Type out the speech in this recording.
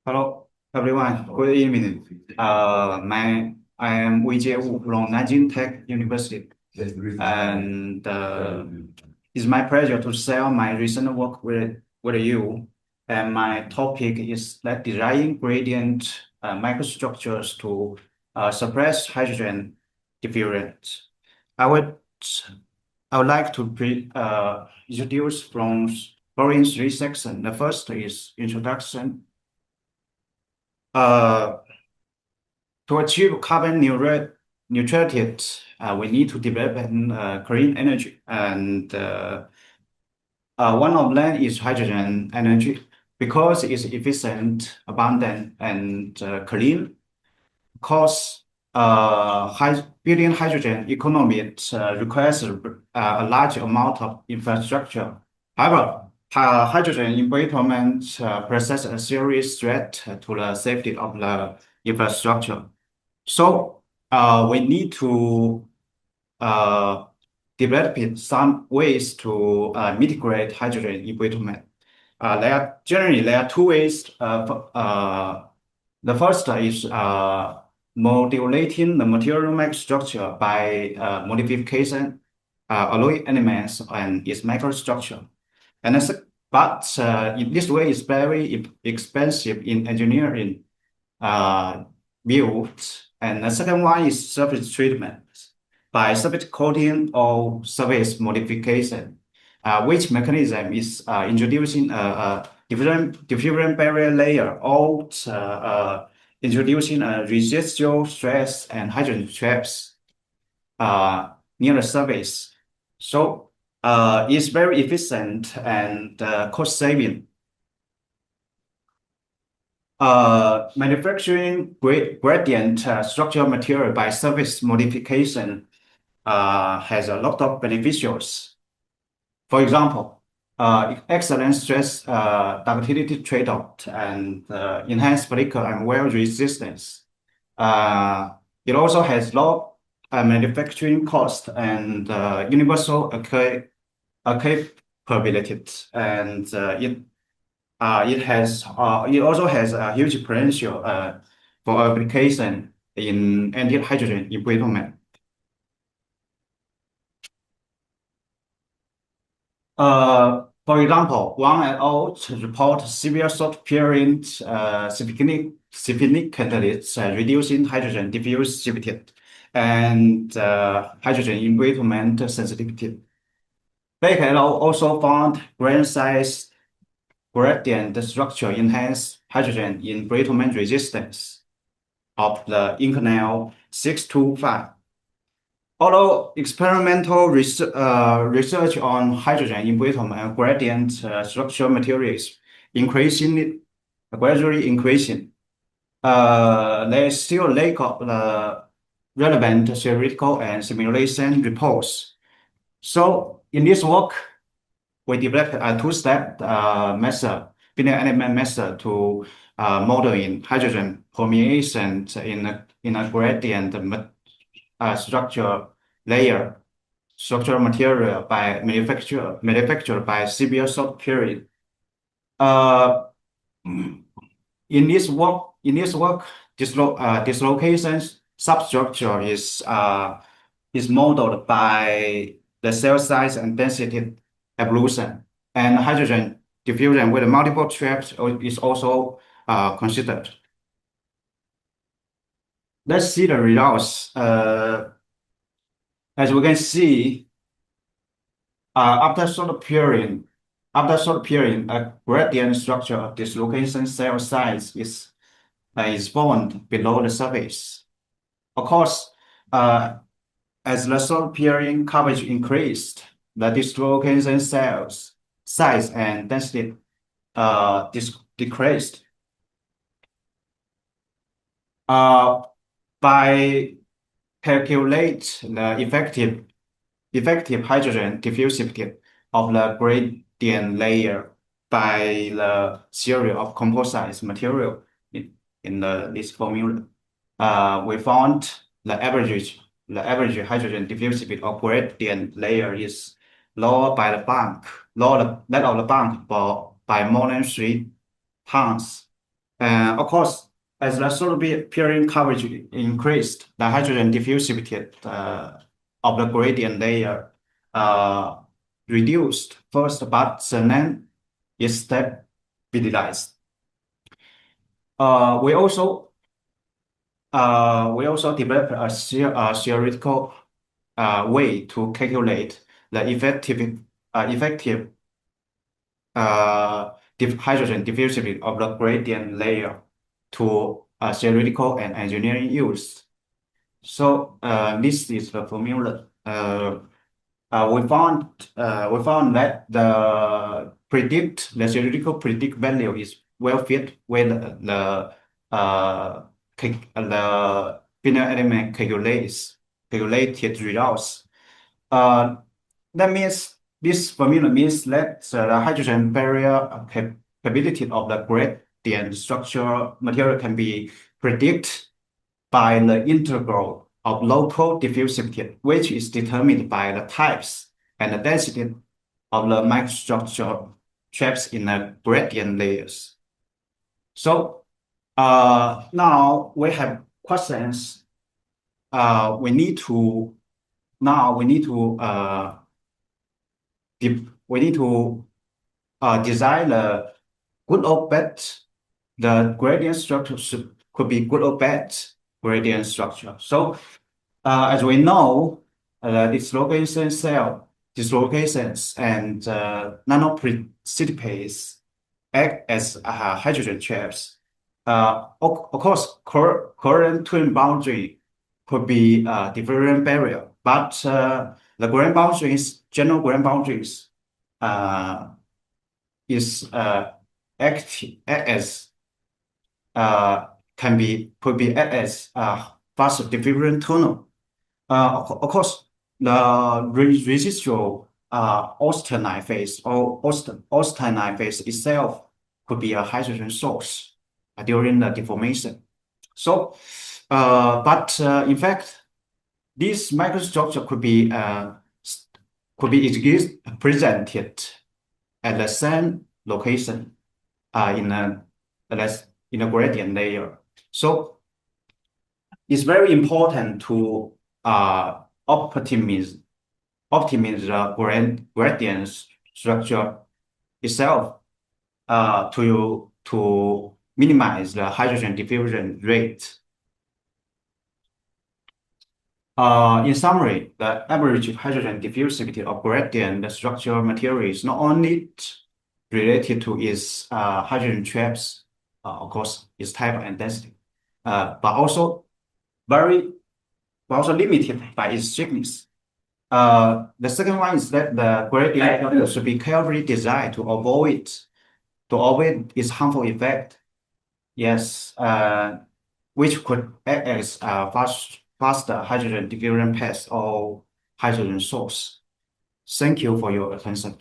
Hello, everyone. Good evening. I am Weijie from Nanjing Tech University, and it's my pleasure to share my recent work with you. And my topic is that designing gradient microstructures to suppress hydrogen diffusion. I would I would like to introduce from following three sections. The first is introduction. Uh, to achieve carbon neutrality, we need to develop clean energy, and one of them is hydrogen energy because it's efficient, abundant, and clean. Because building hydrogen economy requires a large amount of infrastructure. However, hydrogen embrittlement presents a serious threat to the safety of the infrastructure. So we need to uh, develop some ways to mitigate hydrogen embrittlement. There are two ways. The first is modulating the material microstructure by modification alloy elements and its microstructure. And this way is very expensive in engineering uh, built. And the second one is surface treatment by surface coating or surface modification, which mechanism is introducing a diffusion barrier layer or introducing a residual stress and hydrogen traps near the surface. So it's very efficient and cost saving. Manufacturing gradient structural material by surface modification has a lot of beneficials. For example, excellent stress ductility trade-off and enhanced flicker and wear resistance. Uh, it also has low manufacturing cost and universal capability, and it also has a huge potential for application in anti-hydrogen embrittlement. For example, Wang et al. Report severe short period significantly reducing hydrogen diffusivity and hydrogen embrittlement sensitivity. They can also found grain size gradient structure enhance hydrogen embrittlement resistance of the Inconel 625. Although experimental research on hydrogen embrittlement and gradient structural materials gradually increasing, there is still lack of the relevant theoretical and simulation reports. So in this work, we developed a two-step method, binary element method to modeling hydrogen permeation in a gradient structure layer structural material by manufactured by severe short period. In this work, dislocation substructure is modeled by the cell size and density evolution, and hydrogen diffusion with multiple traps is also considered. Let's see the results. As we can see, after short period, a gradient structure of dislocation cell size is formed below the surface. Of course, as the short period coverage increased, the dislocation cells size and density decreased. By calculate the effective hydrogen diffusivity of the gradient layer by the theory of composite material in this formula. We found the average hydrogen diffusivity of gradient layer is lower by the bank, lower that of the bank by more than 3 tons. Of course, as the solar period coverage increased, the hydrogen diffusivity of the gradient layer uh, reduced first, but then it stabilized. We also developed a theoretical way to calculate the effective hydrogen diffusivity of the gradient layer to theoretical and engineering use. So this is the formula. We found that the theoretical predict value is well fit with the binary element calculated results. Uh, that means this formula means that the hydrogen barrier capability of the gradient structure material can be predicted by the integral of local diffusivity, which is determined by the types and the density of the microstructure traps in the gradient layers. So now we have questions. We need to design the good or bad. The gradient structure could be good or bad gradient structure. So as we know, dislocations and nanoprecipitates act as hydrogen traps. Of course, current twin boundary could be a different barrier, but the general grand boundaries uh, is act as could be act as fast diffusion tunnel. Of course, the residual austenite phase or austenite phase itself could be a hydrogen source during the deformation. So, in fact, this microstructure could be presented at the same location in a gradient layer. So it's very important to optimize the gradient structure itself to minimize the hydrogen diffusion rate. In summary, the average hydrogen diffusivity of gradient structure material is not only related to its hydrogen traps, of course, its type and density, but also limited by its thickness. The second one is that the gradient should be carefully designed to avoid its harmful effect. Yes, which could act as a faster hydrogen diffusion path or hydrogen source. Thank you for your attention.